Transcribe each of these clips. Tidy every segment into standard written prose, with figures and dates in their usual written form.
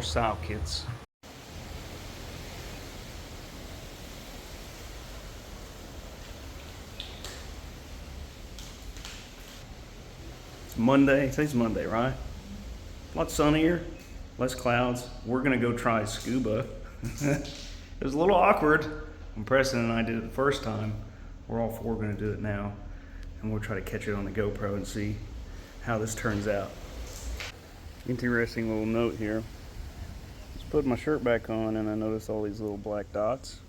Curaçao kits. It's Monday. Today's Monday, right? A lot sunnier, less clouds. We're gonna go try scuba. It was a little awkward when Preston and I did it the first time. We're all four gonna do it now, and we'll try to catch it on the GoPro and see how this turns out. Interesting little note here. Just put my shirt back on and I noticed all these little black dots.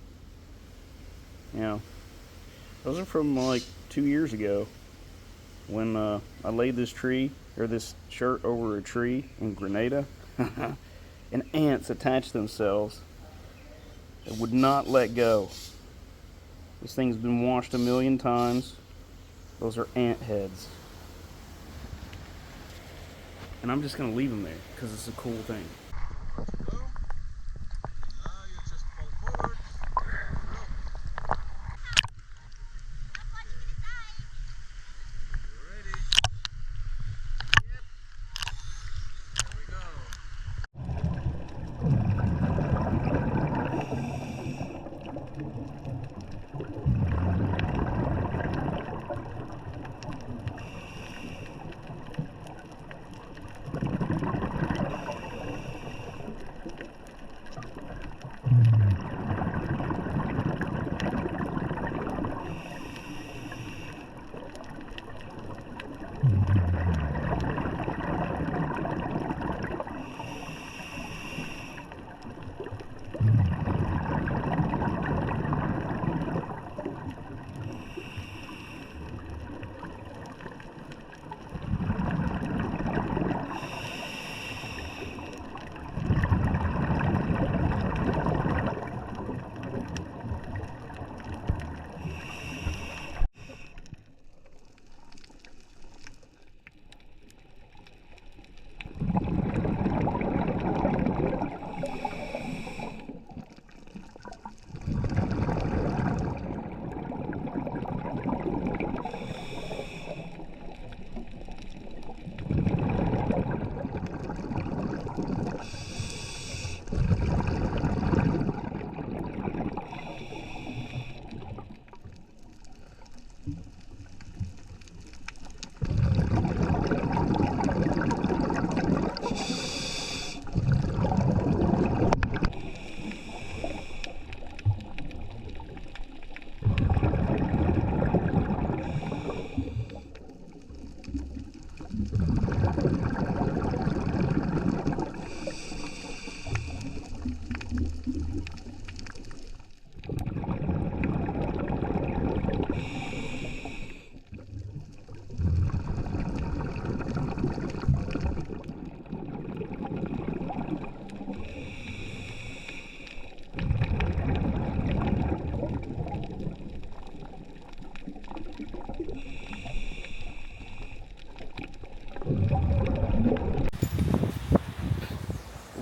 Yeah, those are from like 2 years ago when I laid this shirt over a tree in Grenada and ants attached themselves and would not let go. This thing's been washed 1,000,000 times. Those are ant heads. And I'm just gonna leave them there because it's a cool thing.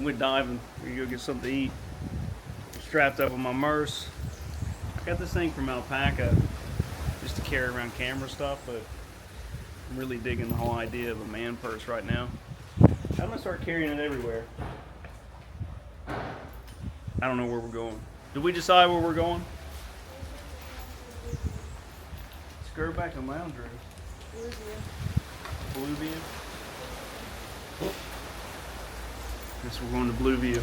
We're diving. We're gonna go get something to eat. Strapped up with my Merce. I got this thing from Alpaca just to carry around camera stuff, but I'm really digging the whole idea of a man purse right now. I'm gonna start carrying it everywhere. I don't know where we're going. Did we decide where we're going? Let's go back to lounge room. Blue View. Guess we're going to Blue View.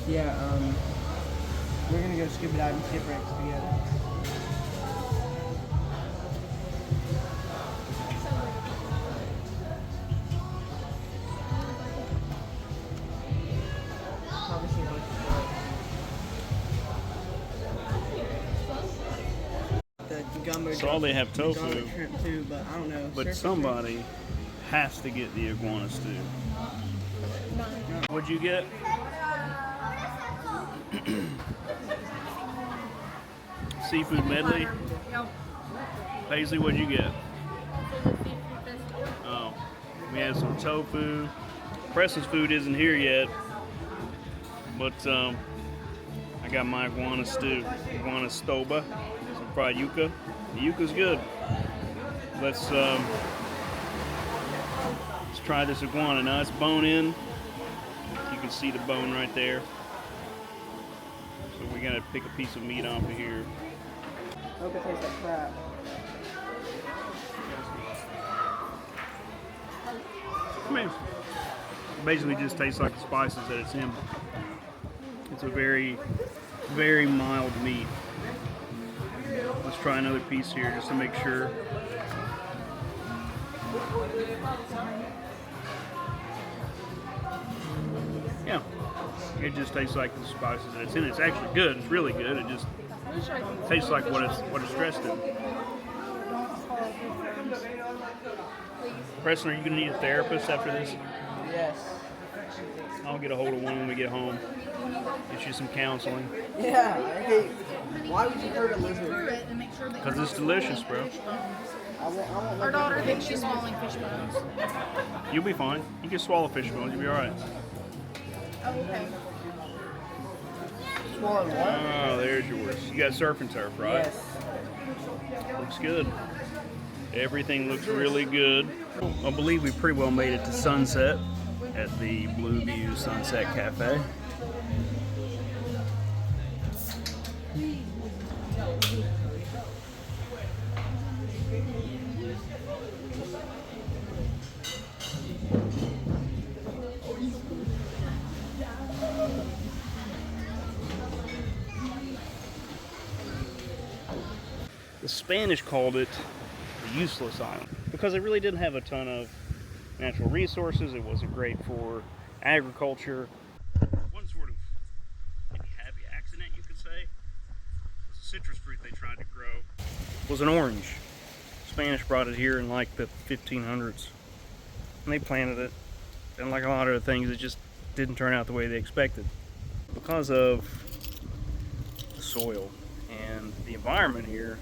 Yeah, we're gonna go scuba diving shipwrecks together. So they have tofu, shrimp too, but I don't know. but somebody has to get the iguana stew. What'd you get? Seafood medley. Yep. Paisley, what'd you get? Oh, we had some tofu. Preston's food isn't here yet, but I got my iguana stew, iguana stoba, some fried yuca. The yuca's good. Let's try this iguana. Now it's bone in. You can see the bone right there. So we gotta pick a piece of meat off of here. I hope it tastes like crap. I mean, it basically just tastes like the spices that it's in. It's a very, very mild meat. Let's try another piece here just to make sure. Yeah, it just tastes like the spices that it's in. It's actually good. It's really good. It just tastes like what it's dressed in. Preston, are you going to need a therapist after this? Yes. I'll get a hold of one when we get home. Get you some counseling. Yeah, I hate. Why would you hurt a lizard? Because it's delicious, bro. I won't Our daughter thinks she's swallowing fish bones. You'll be fine. You can swallow fish bones. You'll be all right. Oh, okay. swallow what? Oh, there's yours. You got surf and turf, right? Yes. Looks good. Everything looks really good. I believe we pretty well made it to sunset at the Blue View Sunset Cafe. The Spanish called it the useless island because it really didn't have a ton of natural resources. It wasn't great for agriculture. One sort of maybe happy accident, you could say, was a citrus fruit they tried to grow. It was an orange. Spanish brought it here in like the 1500s, and they planted it. And like a lot of things, it just didn't turn out the way they expected because of the soil and the environment here.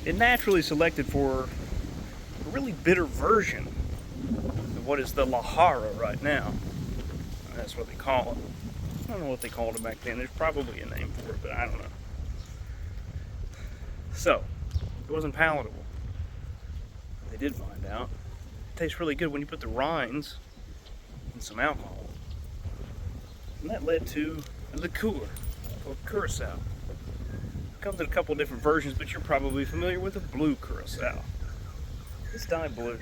It naturally selected for a really bitter version of what is the Lahara right now. That's what they call it. I don't know what they called it back then. There's probably a name for it, but I don't know. So, it wasn't palatable. They did find out. It tastes really good when you put the rinds in some alcohol. And that led to a liqueur called Curaçao. Comes in a couple different versions, but you're probably familiar with the blue Curaçao. It's dyed blue,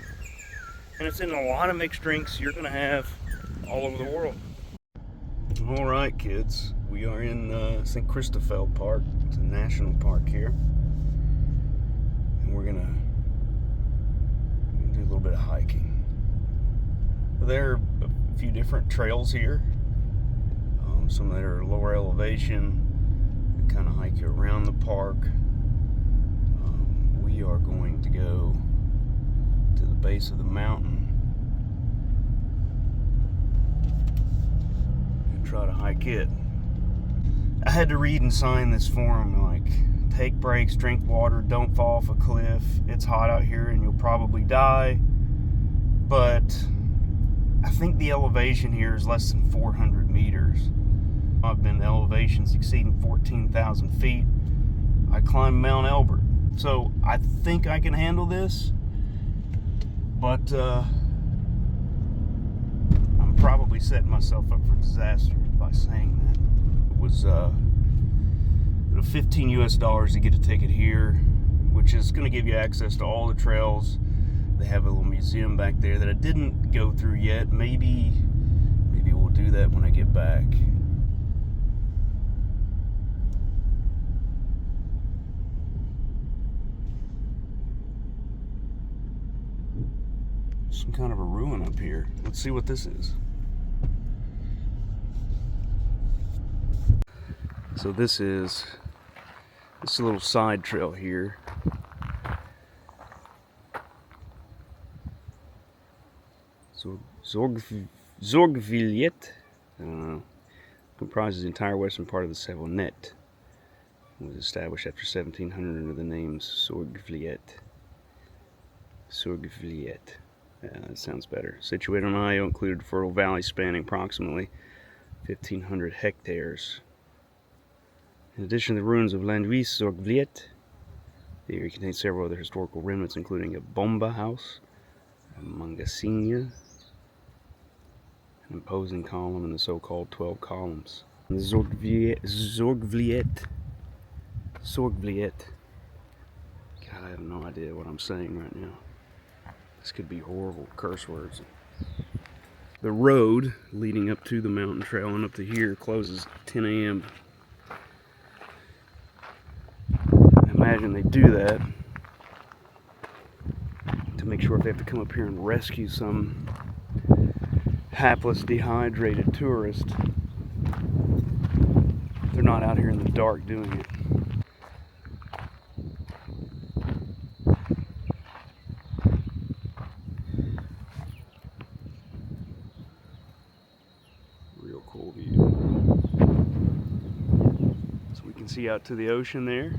and it's in a lot of mixed drinks you're gonna have all over the world. All right, kids, we are in St. Christoffel Park. It's a national park here, and we're gonna do a little bit of hiking. There are a few different trails here. Some that are lower elevation. Kind of hike you around the park. We are going to go to the base of the mountain and try to hike it. I had to read and sign this form like, take breaks, drink water, don't fall off a cliff. It's hot out here and you'll probably die. But I think the elevation here is less than 400 meters. I've been to elevations exceeding 14,000 feet. I climbed Mount Elbert. So I think I can handle this, but I'm probably setting myself up for disaster by saying that. It was $15 US to get a ticket here, which is going to give you access to all the trails. They have a little museum back there that I didn't go through yet. Maybe we'll do that when I get back. Some kind of a ruin up here. Let's see what this is. So this is a little side trail here. So Zorgviljet. I don't know. comprises the entire western part of the Savonnet. It was established after 1700 under the name Sorgvliet. Sorgvliet. Yeah, that sounds better. Situated on Io, included a fertile valley spanning approximately 1,500 hectares. In addition to the ruins of Landhuis Sorgvliet, the area contains several other historical remnants, including a bomba house, a mangasinha, an imposing column, and the so-called 12 columns. The Sorgvliet. God, I have no idea what I'm saying right now. This could be horrible curse words. The road leading up to the mountain trail and up to here closes at 10 a.m. I imagine they do that to make sure if they have to come up here and rescue some hapless, dehydrated tourist, they're not out here in the dark doing it. Real cool view. So we can see out to the ocean there.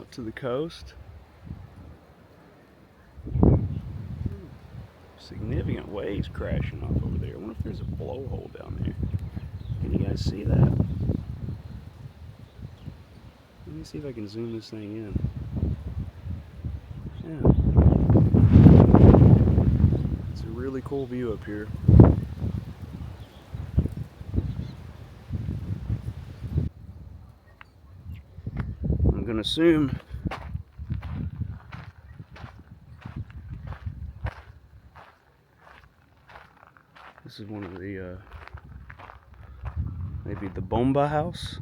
Up to the coast. Significant waves crashing off over there. I wonder if there's a blowhole down there. Can you guys see that? Let me see if I can zoom this thing in. Yeah. It's a really cool view up here. I'm gonna assume this is one of the, maybe the bomba house?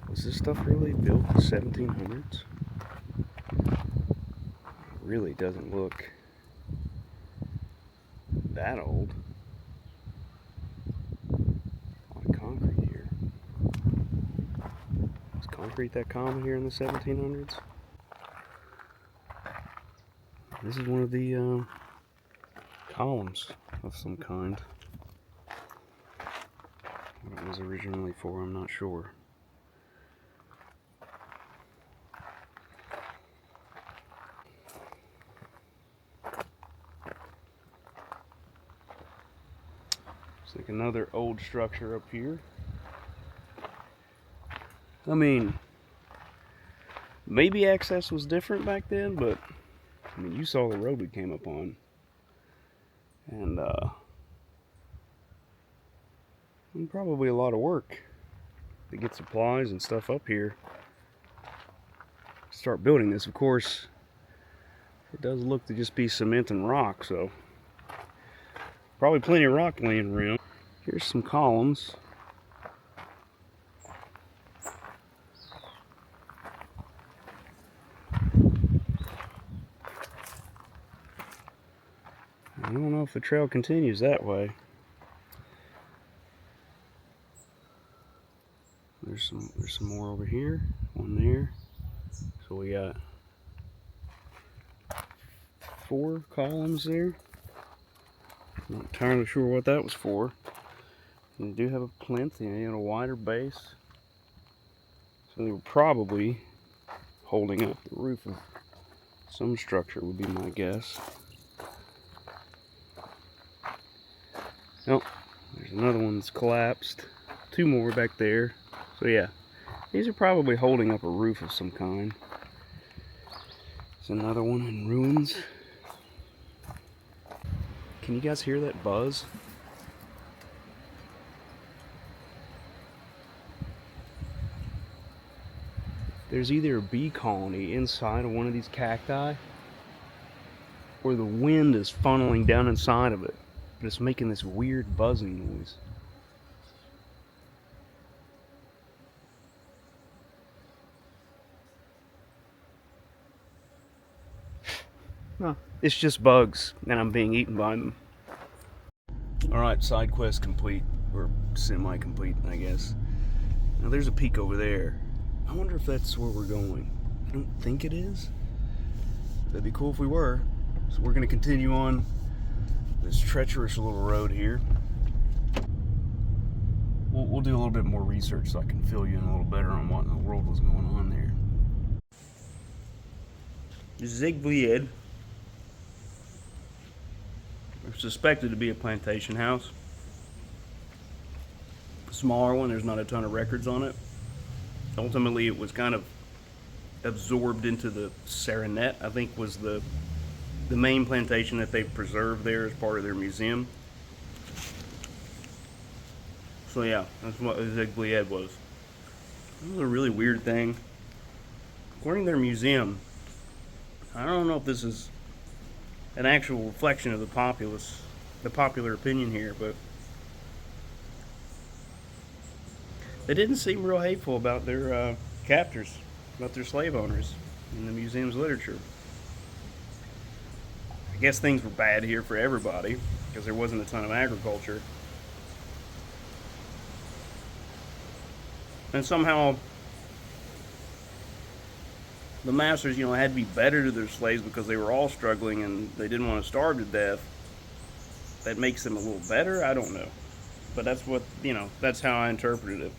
Was this stuff really built in the 1700s? It really doesn't look that old. A lot of concrete here. Was concrete that common here in the 1700s? This is one of the columns of some kind. What it was originally for, I'm not sure. It's like another old structure up here. I mean, maybe access was different back then, but I mean, you saw the road we came up on. And probably a lot of work to get supplies and stuff up here. Start building this, of course. It does look to just be cement and rock, so probably plenty of rock laying around. Here's some columns. I don't know if the trail continues that way. There's some more over here, one there. So we got 4 columns there. Not entirely sure what that was for. You do have a plinth, you know, a wider base. So they were probably holding up the roof of some structure, would be my guess. Oh, there's another one that's collapsed. 2 more back there. So yeah, these are probably holding up a roof of some kind. There's another one in ruins. Can you guys hear that buzz? There's either a bee colony inside of one of these cacti, or the wind is funneling down inside of it, but it's making this weird buzzing noise. Huh. It's just bugs, and I'm being eaten by them. Alright, side quest complete, or semi-complete, I guess. Now there's a peak over there. I wonder if that's where we're going. I don't think it is. That'd be cool if we were. So we're gonna continue on this treacherous little road here. We'll do a little bit more research so I can fill you in a little better on what in the world was going on there. Zigblied. They're suspected to be a plantation house. A smaller one, there's not a ton of records on it. Ultimately, it was kind of absorbed into the Serenette, I think was the main plantation that they preserved there as part of their museum. So yeah, that's what Zigblied was. This was a really weird thing. According to their museum, I don't know if this is an actual reflection of the popular opinion here, but they didn't seem real hateful about their captors, about their slave owners in the museum's literature. I guess things were bad here for everybody because there wasn't a ton of agriculture. And somehow the masters, had to be better to their slaves because they were all struggling and they didn't want to starve to death. That makes them a little better? I don't know. But that's what, that's how I interpreted it.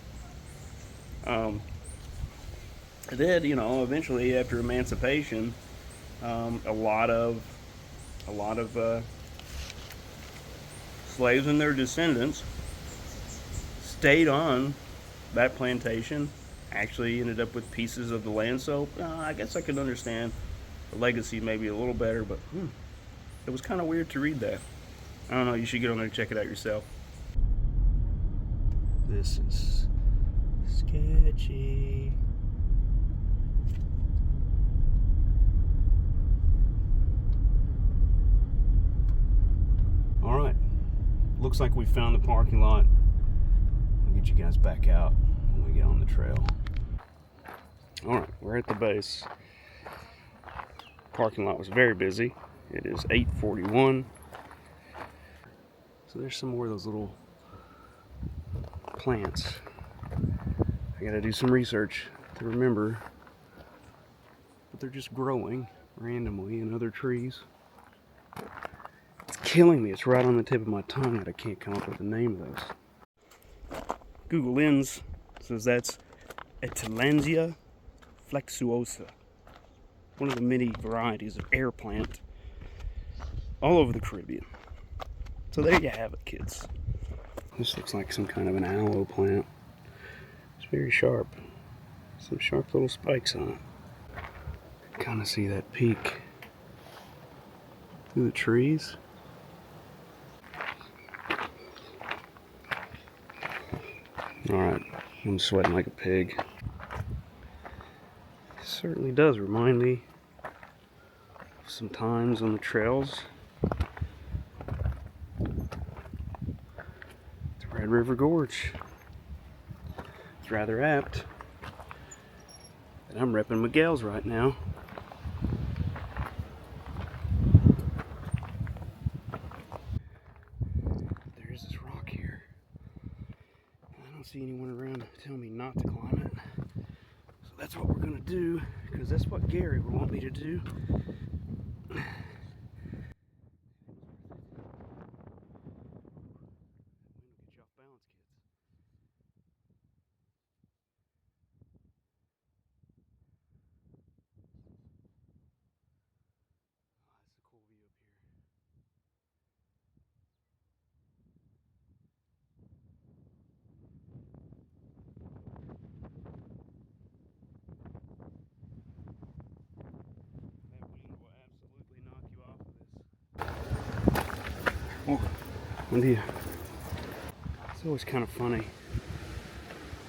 Then, eventually after emancipation, a lot of slaves and their descendants stayed on that plantation, actually ended up with pieces of the land. So I guess I could understand the legacy maybe a little better, but it was kind of weird to read that. I don't know, you should get on there and check it out yourself. This is sketchy. All right, looks like we found the parking lot. I'll get you guys back out when we get on the trail. All right, we're at the base. Parking lot was very busy. It is 8:41. So there's some more of those little plants. I gotta do some research to remember that they're just growing randomly in other trees. It's killing me. It's right on the tip of my tongue that I can't come up with the name of those. Google Lens says that's Etilansia flexuosa, one of the many varieties of air plant all over the Caribbean. So there you have it, kids. This looks like some kind of an aloe plant. It's very sharp. Some sharp little spikes on it. Kind of see that peak through the trees. Alright, I'm sweating like a pig. It certainly does remind me of some times on the trails. The Red River Gorge. It's rather apt that I'm repping Miguel's right now. There's this rock here. I don't see anyone around telling me not to climb it. So that's what we're gonna do, because that's what Gary would want me to do. Bom dia. It's always kind of funny.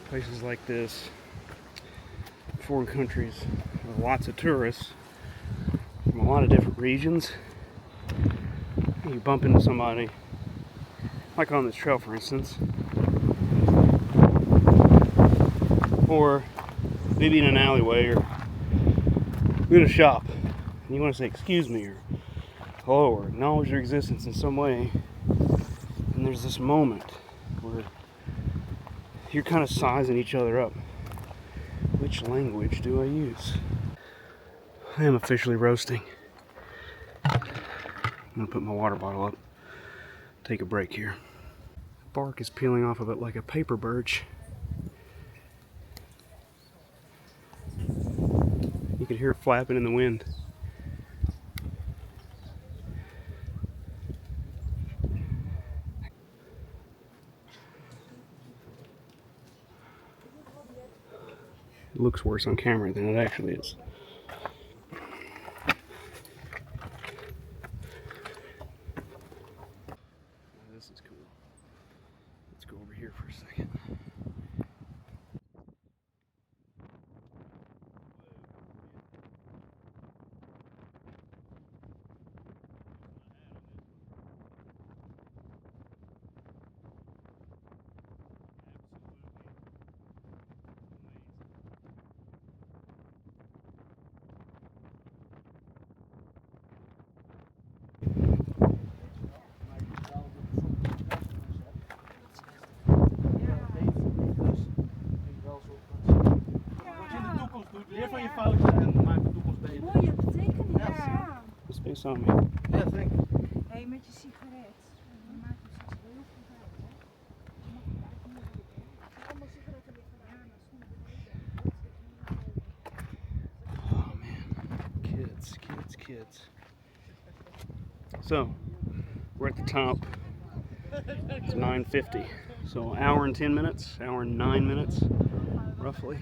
Places like this, foreign countries, with lots of tourists from a lot of different regions. You bump into somebody, like on this trail for instance, or maybe in an alleyway or in a shop, and you want to say excuse me or hello or acknowledge their existence in some way. And there's this moment where you're kind of sizing each other up. Which language do I use? I am officially roasting. I'm gonna put my water bottle up, take a break here. Bark is peeling off of it like a paper birch. You can hear it flapping in the wind. It looks worse on camera than it actually is. This is cool. Let's go over here for a second. Leer van je fouten en maak de toekomst beter. Mooie betekenis. Ja. This space on me. Ja, denk ik. Hé, met je sigaret. Dan maak je straks heel veel uit, hè? Je mag het eigenlijk niet doen. Allemaal sigaretten liggen daar aan, Oh man, kids. So, we're at the top. It's 9:50. So, an hour and 10 minutes, hour and 9 minutes, roughly.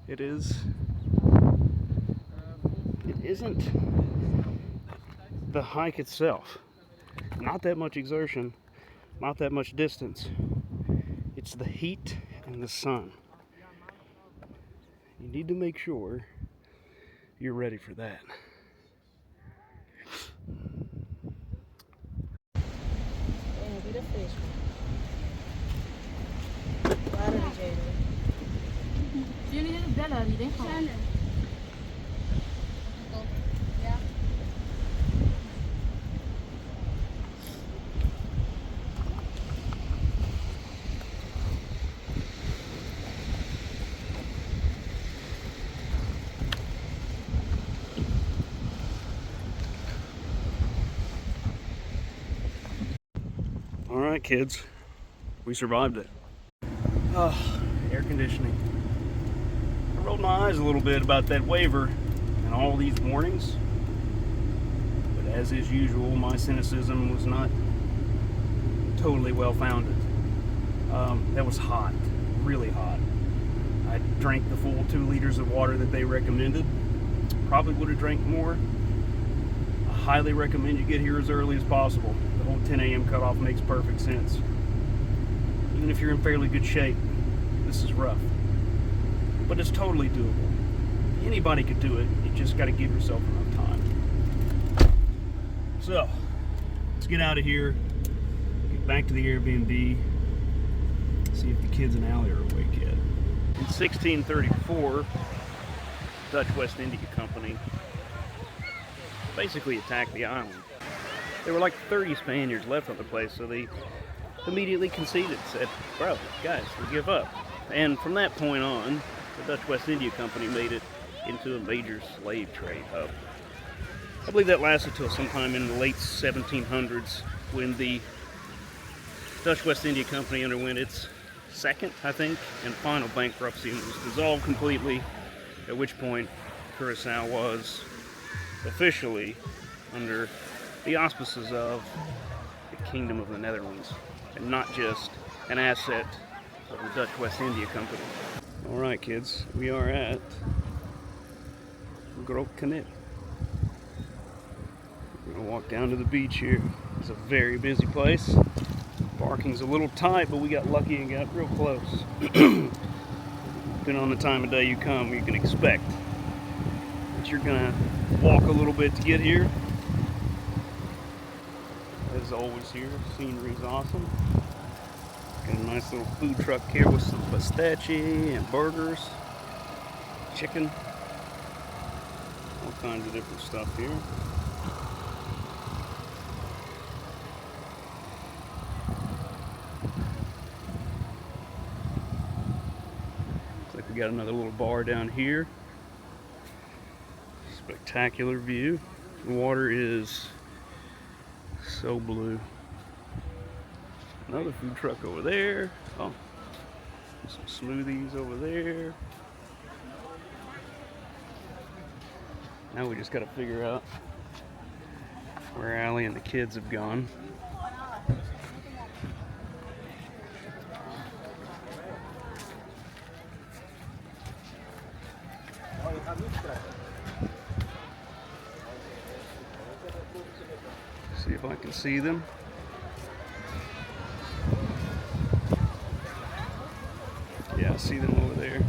It isn't the hike itself. Not that much exertion, not that much distance. It's the heat and the sun. You need to make sure you're ready for that. Jullie willen bellen, die denken gewoon. Ja. All right, kids, we survived it. Air conditioning. I rolled my eyes a little bit about that waiver and all these warnings, but as is usual, my cynicism was not totally well-founded. That was hot, really hot. I drank the full 2 liters of water that they recommended. Probably would have drank more. I highly recommend you get here as early as possible. The whole 10 a.m. cutoff makes perfect sense. Even if you're in fairly good shape, this is rough. But it's totally doable. Anybody could do it. You just got to give yourself enough time. So, let's get out of here, get back to the Airbnb, see if the kids and Allie are awake yet. In 1634, Dutch West India Company basically attacked the island. There were like 30 Spaniards left on the place, so they immediately conceded, said, bro, guys, we give up. And from that point on, the Dutch West India Company made it into a major slave trade hub. I believe that lasted till sometime in the late 1700s when the Dutch West India Company underwent its second, I think, and final bankruptcy and was dissolved completely, at which point Curaçao was officially under the auspices of the Kingdom of the Netherlands, and not just an asset of the Dutch West India Company. All right, kids, we are at Grote. Knip. We're gonna walk down to the beach here. It's a very busy place. Parking's a little tight, but we got lucky and got real close. Depending on the time of day you come, you can expect that you're gonna walk a little bit to get here. As always here, scenery's awesome. Got a nice little food truck here with some pistachio and burgers, chicken, all kinds of different stuff here. Looks like we got another little bar down here. spectacular view. The water is so blue. Another food truck over there. Oh, some smoothies over there. Now we just got to figure out where Allie and the kids have gone. See if I can see them. Yeah, I see them over there.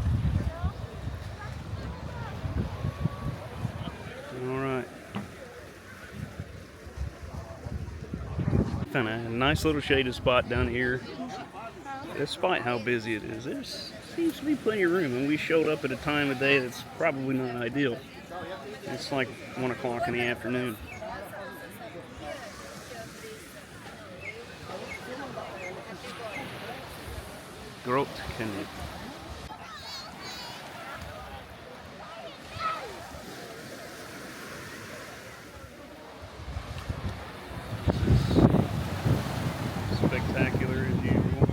All right. Found a nice little shaded spot down here. Despite how busy it is, there seems to be plenty of room, and we showed up at a time of day that's probably not ideal. It's like 1 o'clock in the afternoon. Grote, Knip. Spectacular as usual.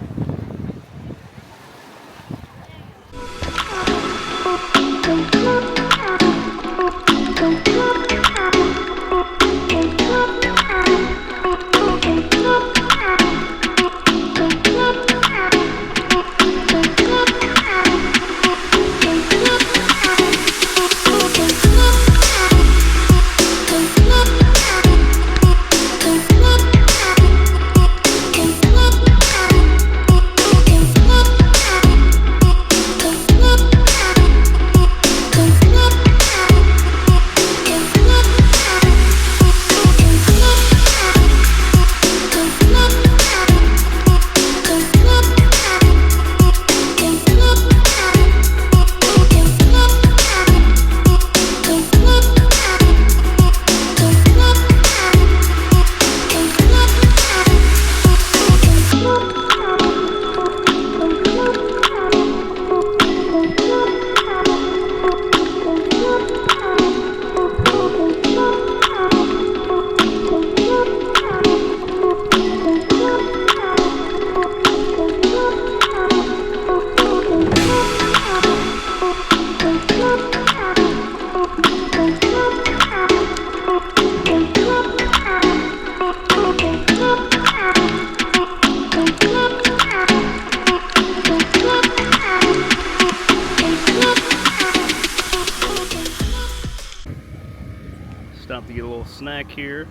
Stopped to get a little snack here.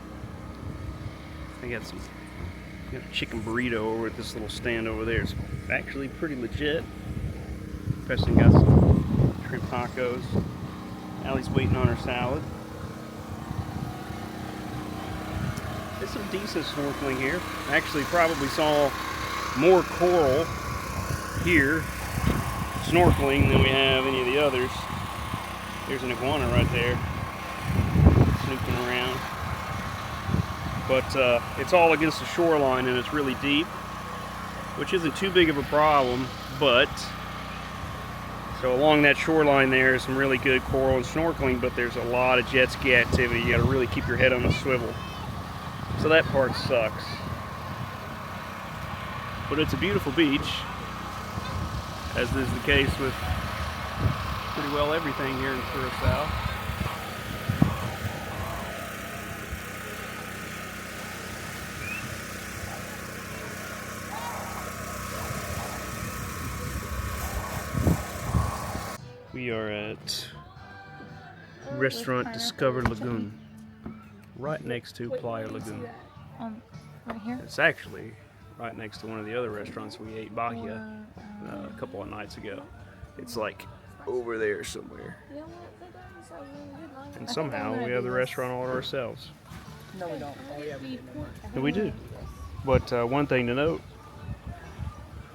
I got a chicken burrito over at this little stand over there. It's actually pretty legit. Preston got some shrimp tacos. Allie's waiting on her salad. There's some decent snorkeling here. Actually probably saw more coral here snorkeling than we have any of the others. There's an iguana right there snooping around. But it's all against the shoreline and it's really deep, which isn't too big of a problem, but so along that shoreline there is some really good coral and snorkeling, but there's a lot of jet ski activity. You got to really keep your head on the swivel. So that part sucks. But it's a beautiful beach, as is the case with pretty well everything here in Curaçao. We are at Restaurant Discover Lagun, right next to Playa Lagun. Right here? It's actually right next to one of the other restaurants we ate Bahia a couple of nights ago. It's like over there somewhere. And somehow we have the restaurant all to ourselves. No, we don't. Oh, yeah, we do. And we do. But one thing to note,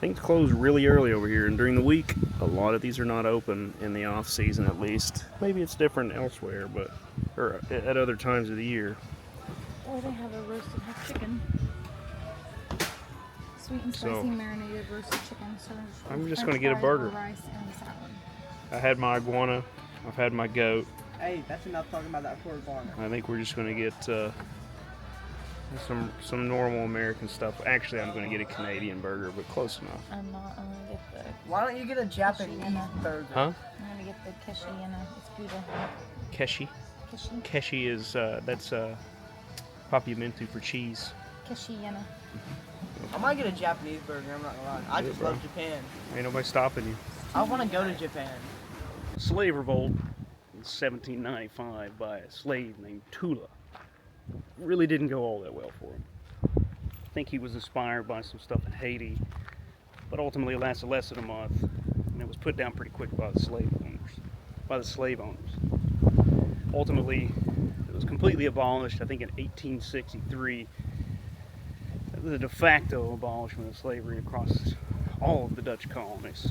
things close really early over here, and during the week, a lot of these are not open in the off season at least. Maybe it's different elsewhere, but or at other times of the year. Or they have a roasted chicken. Sweet and spicy So, marinated roasted chicken. So I'm just French going to get a fries, burger. rice and salad. I had my iguana, I've had my goat, Hey, that's enough talking about that poor bar. I think we're just gonna get some normal American stuff. Actually, I'm gonna get a Canadian burger, but close enough. I'm not. I'm gonna get the. Why don't you get a Japanese burger? Huh? I'm gonna get the keshi and it's Gouda. Keshi. Keshi. Keshi is that's papiamento for cheese. Keshi and I might get a Japanese burger, I'm not gonna lie. I Yeah, just bro. love Japan. Ain't nobody stopping you. I want to go to Japan. Slave revolt in 1795 by a slave named Tula. Really didn't go all that well for him. I think he was inspired by some stuff in Haiti, but ultimately it lasted less than a month, and it was put down pretty quick by the slave owners. Ultimately, it was completely abolished, I think in 1863. The de facto abolishment of slavery across all of the Dutch colonies.